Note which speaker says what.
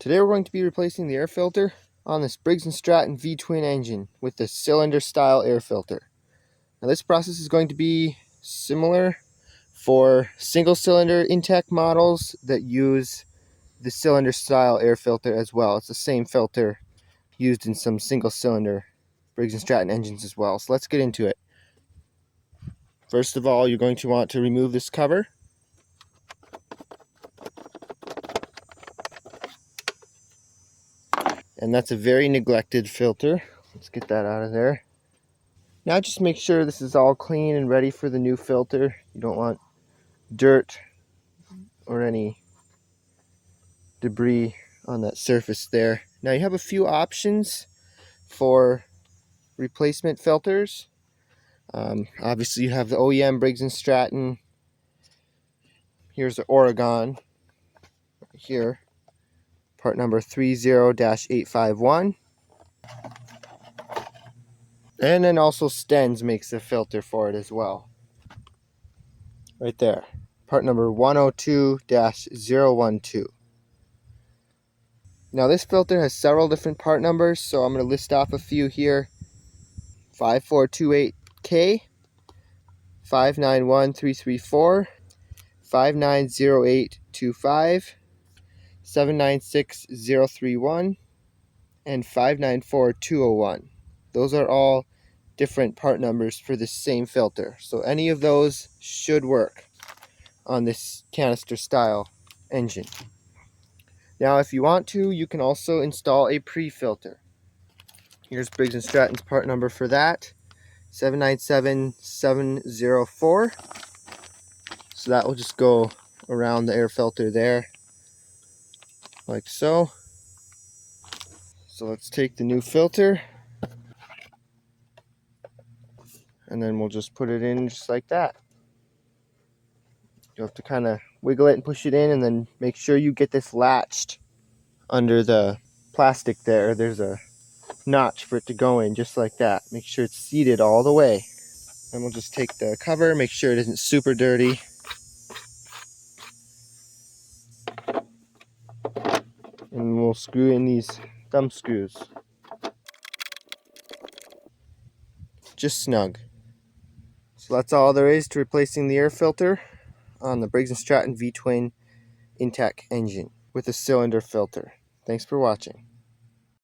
Speaker 1: Today we're going to be replacing the air filter on this Briggs & Stratton V-twin engine with the cylinder-style air filter. Now this process is going to be similar for single-cylinder Intek models that use the cylinder-style air filter as well. It's the same filter used in some single-cylinder Briggs & Stratton engines as well. So let's get into it. First of all, you're going to want to remove this cover. And that's a very neglected filter. Let's get that out of there. Now just make sure this is all clean and ready for the new filter. You don't want dirt or any debris on that surface there. Now you have a few options for replacement filters. Obviously you have the OEM Briggs & Stratton. Here's the Oregon right here. Part number 30-851. And then also Sten's makes a filter for it as well. Right there. Part number 102-012. Now this filter has several different part numbers, so I'm going to list off a few here. 5428K, 591334, 590825, 796031, and 594201. Those are all different part numbers for the same filter. So any of those should work on this canister style engine. Now if you want to, you can also install a pre-filter. Here's Briggs & Stratton's part number for that, 797704. So that will just go around the air filter there, like so. So let's take the new filter, and then we'll just put it in just like that. You have to kind of wiggle it and push it in, and then make sure you get this latched under the plastic there. There's a notch for it to go in, just like that. Make sure it's seated all the way. And we'll just take the cover, make sure it isn't super dirty. And we'll screw in these thumb screws. Just snug. So that's all there is to replacing the air filter on the Briggs & Stratton V-twin Intek engine with a cylinder filter. Thanks for watching.